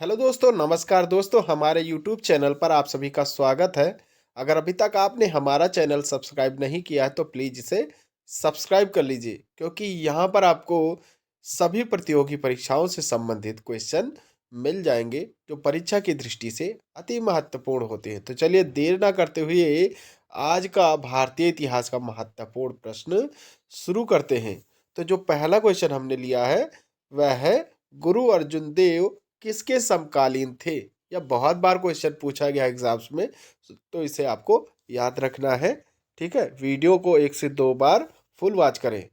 Hello दोस्तों, नमस्कार दोस्तों। हमारे यूट्यूब चैनल पर आप सभी का स्वागत है। अगर अभी तक आपने हमारा चैनल सब्सक्राइब नहीं किया है तो प्लीज़ इसे सब्सक्राइब कर लीजिए, क्योंकि यहाँ पर आपको सभी प्रतियोगी परीक्षाओं से संबंधित क्वेश्चन मिल जाएंगे जो परीक्षा की दृष्टि से अति महत्वपूर्ण होते हैं। तो चलिए देर ना करते हुए आज का भारतीय इतिहास का महत्वपूर्ण प्रश्न शुरू करते हैं। तो जो पहला क्वेश्चन हमने लिया है वह है, गुरु अर्जुन देव किसके समकालीन थे? यह बहुत बार क्वेश्चन पूछा गया एग्जाम्स में, तो इसे आपको याद रखना है। ठीक है, वीडियो को 1 से 2 बार फुल वॉच करें।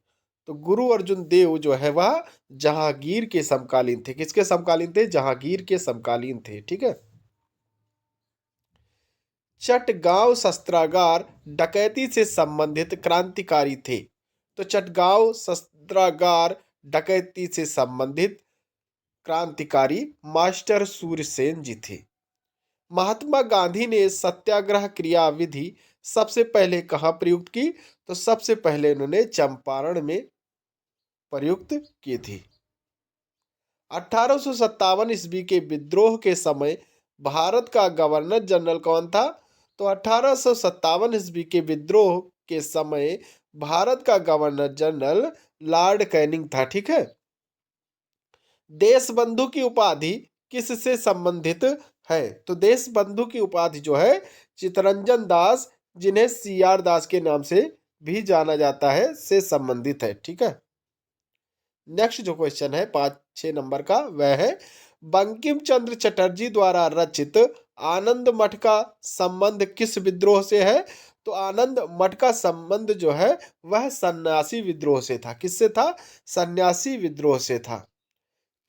तो गुरु अर्जुन देव जो है वह जहांगीर के समकालीन थे। किसके समकालीन थे? जहांगीर के समकालीन थे। ठीक है। चटगांव शस्त्रागार डकैती से संबंधित क्रांतिकारी थे। तो चटगांव शस्त्रागार डकैती से संबंधित क्रांतिकारी मास्टर सूरसेन जी थे। महात्मा गांधी ने सत्याग्रह क्रिया विधि सबसे पहले कहाँ प्रयुक्त की? तो सबसे पहले उन्होंने चंपारण में प्रयुक्त की थी। 1857 ईस्वी के विद्रोह के समय भारत का गवर्नर जनरल कौन था? तो 1857 ईस्वी के विद्रोह के समय भारत का गवर्नर जनरल लॉर्ड कैनिंग था। ठीक है। देश बंधु की उपाधि किससे संबंधित है? तो देश बंधु की उपाधि जो है चितरंजन दास, जिन्हें सीआर दास के नाम से भी जाना जाता है, से संबंधित है। ठीक है। नेक्स्ट जो क्वेश्चन है 5-6 नंबर का, वह है, बंकिम चंद्र चटर्जी द्वारा रचित आनंद मठ का संबंध किस विद्रोह से है? तो आनंद मठ का संबंध जो है वह सन्यासी विद्रोह से था। किससे था? सन्यासी विद्रोह से था।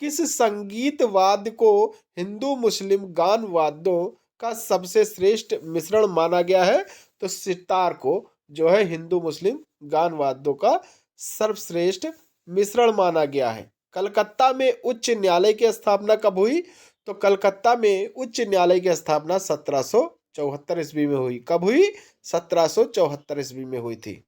किस संगीत वाद्य को हिंदू मुस्लिम गान वाद्यों का सबसे श्रेष्ठ मिश्रण माना गया है? तो सितार को जो है हिंदू मुस्लिम गान वाद्यों का सर्वश्रेष्ठ मिश्रण माना गया है। कलकत्ता में उच्च न्यायालय की स्थापना कब हुई? तो कलकत्ता में उच्च न्यायालय की स्थापना 1774 ईस्वी में हुई। कब हुई? 1774 ईस्वी में हुई थी।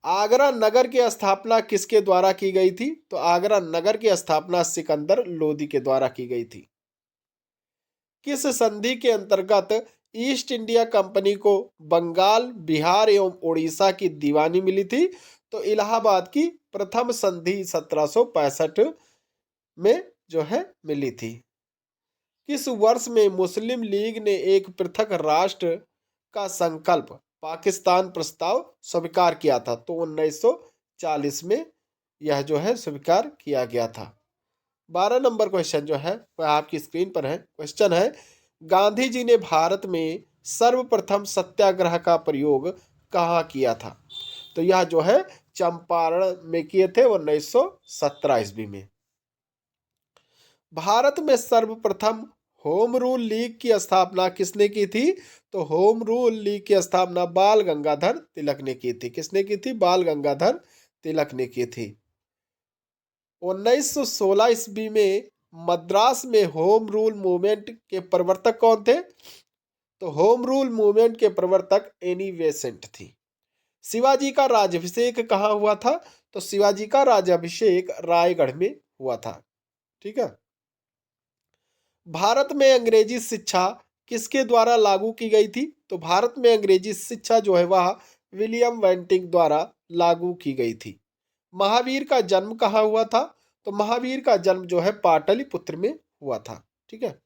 आगरा नगर की स्थापना किसके द्वारा की गई थी? तो आगरा नगर की स्थापना सिकंदर लोदी के द्वारा की गई थी। किस संधि के अंतर्गत ईस्ट इंडिया कंपनी को बंगाल, बिहार एवं उड़ीसा की दीवानी मिली थी? तो इलाहाबाद की प्रथम संधि 1765 में जो है मिली थी। किस वर्ष में मुस्लिम लीग ने एक पृथक राष्ट्र का संकल्प पाकिस्तान प्रस्ताव स्वीकार किया था? तो 1940 में यह जो है स्वीकार किया गया था। 12 नंबर क्वेश्चन जो है वह आपकी स्क्रीन पर है। क्वेश्चन है, गांधी जी ने भारत में सर्वप्रथम सत्याग्रह का प्रयोग कहाँ किया था? तो यह जो है चंपारण में किए थे 1917 ईस्वी में। भारत में सर्वप्रथम होम रूल लीग की स्थापना किसने की थी? तो होम रूल लीग की स्थापना बाल गंगाधर तिलक ने की थी। किसने की थी? बाल गंगाधर तिलक ने की थी। 1916 ईस्वी में मद्रास में होम रूल मूवमेंट के प्रवर्तक कौन थे? तो होम रूल मूवमेंट के प्रवर्तक एनी बेसेंट थी। शिवाजी का राज्याभिषेक कहाँ हुआ था? तो शिवाजी का राज्याभिषेक रायगढ़ में हुआ था। ठीक है। भारत में अंग्रेजी शिक्षा किसके द्वारा लागू की गई थी? तो भारत में अंग्रेजी शिक्षा जो है वह विलियम बेंटिंक द्वारा लागू की गई थी। महावीर का जन्म कहाँ हुआ था? तो महावीर का जन्म जो है पाटलिपुत्र में हुआ था। ठीक है।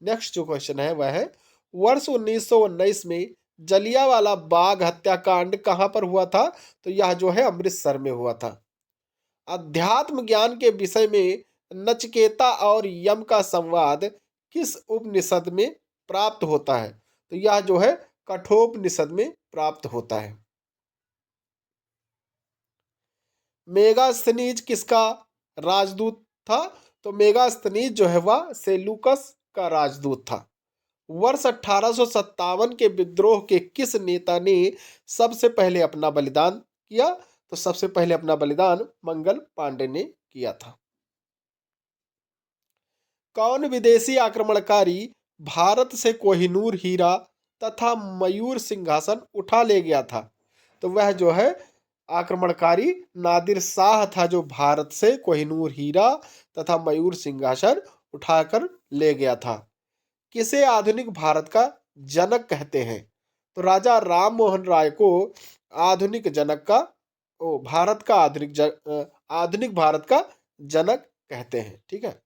नेक्स्ट जो क्वेश्चन है वह है, वर्ष 1919 में जलियांवाला बाग हत्याकांड कहाँ पर हुआ था? तो यह जो है अमृतसर में हुआ था। अध्यात्म ज्ञान के विषय में नचिकेता और यम का संवाद किस उपनिषद में प्राप्त होता है? तो यह जो है कठोपनिषद में प्राप्त होता है। मेगास्थनीज किसका राजदूत था? तो मेगास्थनीज जो है वह सेलूकस का राजदूत था। वर्ष 1857 के विद्रोह के किस नेता ने सबसे पहले अपना बलिदान किया? तो सबसे पहले अपना बलिदान मंगल पांडे ने किया था। कौन विदेशी आक्रमणकारी भारत से कोहिनूर हीरा तथा मयूर सिंहासन उठा ले गया था? तो वह जो है आक्रमणकारी नादिर शाह था, जो भारत से कोहिनूर हीरा तथा मयूर सिंहासन उठाकर ले गया था। किसे आधुनिक भारत का जनक कहते हैं? तो राजा राम मोहन राय को आधुनिक जनक का भारत का आधुनिक भारत का जनक कहते हैं। ठीक है।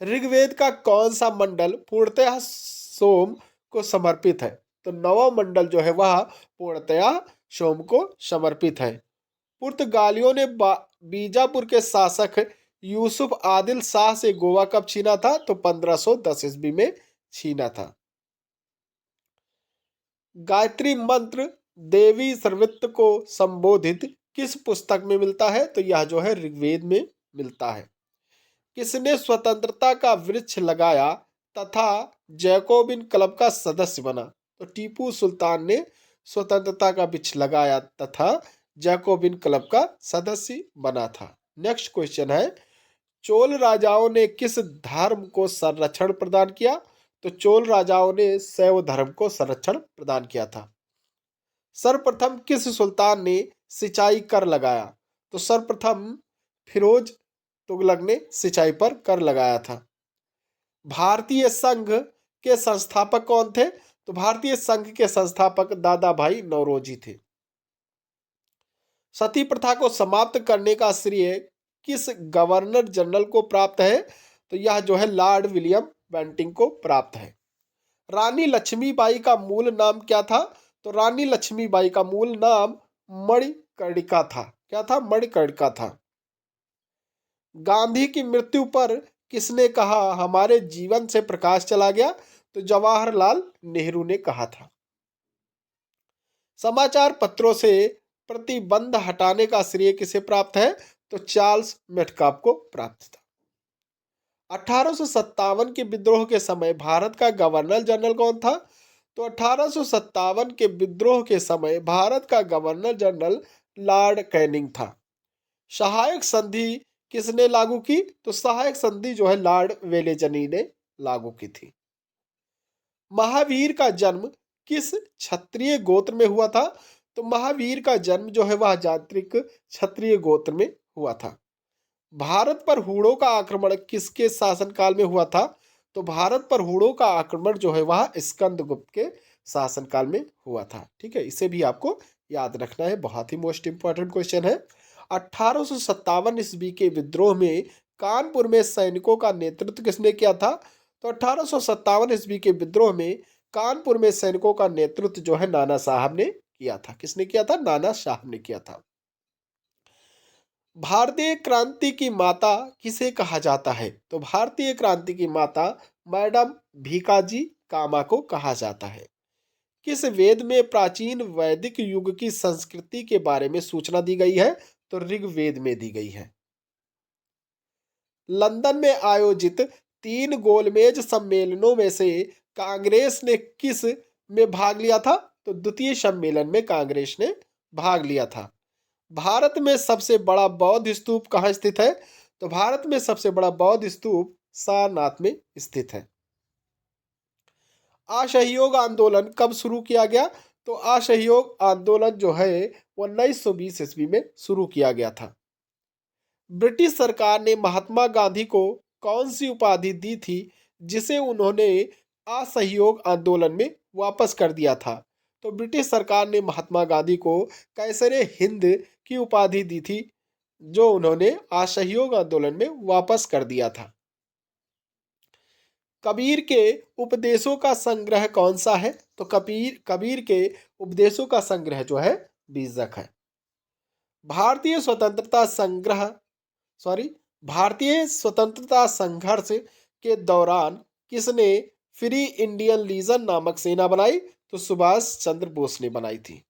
ऋग्वेद का कौन सा मंडल पूर्णतः सोम को समर्पित है? तो नवम मंडल जो है वह पूर्णतः सोम को समर्पित है। पुर्तगालियों ने बीजापुर के शासक यूसुफ आदिल शाह से गोवा कब छीना था? तो 1510 ईस्वी में छीना था। गायत्री मंत्र देवी सर्वत्र को संबोधित किस पुस्तक में मिलता है? तो यह जो है ऋग्वेद में मिलता है। किसने स्वतंत्रता का वृक्ष लगाया तथा जैकोबिन क्लब का सदस्य बना? तो टीपू सुल्तान ने स्वतंत्रता का वृक्ष लगाया तथा जैकोबिन क्लब का सदस्य बना था। नेक्स्ट क्वेश्चन है, चोल राजाओं ने किस धर्म को संरक्षण प्रदान किया? तो चोल राजाओं ने शैव धर्म को संरक्षण प्रदान किया था। सर्वप्रथम किस सुल्तान ने सिंचाई कर लगाया? तो सर्वप्रथम फिरोज तुगलक ने सिंचाई पर कर लगाया था। भारतीय संघ के संस्थापक कौन थे? तो भारतीय संघ के संस्थापक दादा भाई नौरोजी थे। सती प्रथा को समाप्त करने का श्रेय किस गवर्नर जनरल को प्राप्त है? तो यह जो है लॉर्ड विलियम बेंटिंग को प्राप्त है। रानी लक्ष्मीबाई का मूल नाम क्या था? तो रानी लक्ष्मीबाई का मूल नाम मणिकर्णिका था। क्या था? मणिकर्णिका था। गांधी की मृत्यु पर किसने कहा हमारे जीवन से प्रकाश चला गया? तो जवाहरलाल नेहरू ने कहा था। समाचार पत्रों से प्रतिबंध हटाने का श्रेय किसे प्राप्त है? तो चार्ल्स मेटकाफ को प्राप्त था। 1857 के विद्रोह के समय भारत का गवर्नर जनरल कौन था? तो 1857 के विद्रोह के समय भारत का गवर्नर जनरल लॉर्ड कैनिंग था। सहायक संधि किसने लागू की? तो सहायक संधि जो है लॉर्ड वेलेजनी ने लागू की थी। महावीर का जन्म किस क्षत्रिय गोत्र में हुआ था? तो महावीर का जन्म जो है वह जात्रिक क्षत्रिय गोत्र में हुआ था। भारत पर हुड़ों का आक्रमण किसके शासनकाल में हुआ था? तो भारत पर हुड़ों का आक्रमण जो है वह स्कंदगुप्त के शासनकाल में हुआ था। ठीक है, इसे भी आपको याद रखना है, बहुत ही मोस्ट इंपॉर्टेंट क्वेश्चन है। 1857 ईस्वी के विद्रोह में कानपुर में सैनिकों का नेतृत्व किसने किया था? तो 1857 ईस्वी के विद्रोह में कानपुर में सैनिकों का नेतृत्व जो है नाना साहब ने किया था। किसने किया था? नाना साहब ने किया था। भारतीय क्रांति की माता किसे कहा जाता है? तो भारतीय क्रांति की माता मैडम भीकाजी कामा को कहा जाता है। किस वेद में प्राचीन वैदिक युग की संस्कृति के बारे में सूचना दी गई है? तो ऋग्वेद में दी गई है। लंदन में आयोजित 3 गोलमेज सम्मेलनों में से कांग्रेस ने किस में भाग लिया था? तो द्वितीय सम्मेलन में कांग्रेस ने भाग लिया था। भारत में सबसे बड़ा बौद्ध स्तूप कहाँ स्थित है? तो भारत में सबसे बड़ा बौद्ध स्तूप सारनाथ में स्थित है। असहयोग आंदोलन कब शुरू किया गया? तो असहयोग आंदोलन जो है 1920 ईस्वी में शुरू किया गया था। ब्रिटिश सरकार ने महात्मा गांधी को कौन सी उपाधि दी थी जिसे उन्होंने असहयोग आंदोलन में वापस कर दिया था? तो ब्रिटिश सरकार ने महात्मा गांधी को कैसरे हिंद की उपाधि दी थी, जो उन्होंने असहयोग आंदोलन में वापस कर दिया था। कबीर के उपदेशों का संग्रह कौन सा है? तो कबीर के उपदेशों का संग्रह जो है बीजक है। भारतीय स्वतंत्रता संघर्ष के दौरान किसने फ्री इंडियन लीजन नामक सेना बनाई? तो सुभाष चंद्र बोस ने बनाई थी।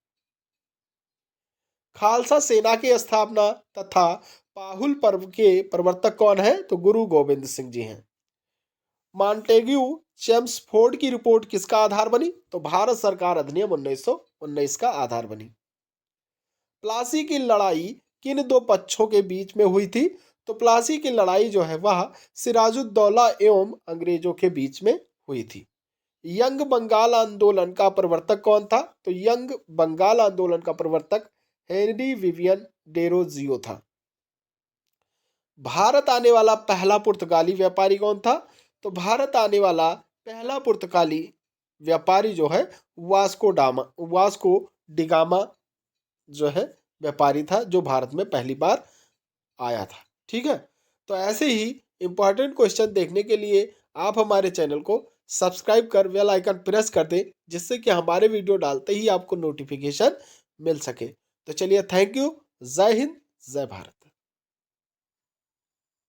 खालसा सेना की स्थापना तथा पाहुल पर्व के प्रवर्तक कौन है? तो गुरु गोविंद सिंह जी हैं। मॉन्टेग्यू चेम्सफोर्ड की रिपोर्ट किसका आधार बनी? तो भारत सरकार अधिनियम 1919 का आधार बनी। प्लासी की लड़ाई किन 2 पक्षों के बीच में हुई थी? तो प्लासी की लड़ाई जो है वह सिराजुद्दौला एवं अंग्रेजों के बीच में हुई थी। यंग बंगाल आंदोलन का प्रवर्तक कौन था? तो यंग बंगाल आंदोलन का प्रवर्तक हेनरी विवियन डेरोजियो था। भारत आने वाला पहला पुर्तगाली व्यापारी कौन था? तो भारत आने वाला पहला पुर्तगाली व्यापारी जो है वास्को डिगामा जो है व्यापारी था, जो भारत में पहली बार आया था। ठीक है, तो ऐसे ही इंपॉर्टेंट क्वेश्चन देखने के लिए आप हमारे चैनल को सब्सक्राइब कर बेल आइकन प्रेस कर दें, जिससे कि हमारे वीडियो डालते ही आपको नोटिफिकेशन मिल सके। तो चलिए, थैंक यू। जय हिंद, जय भारत।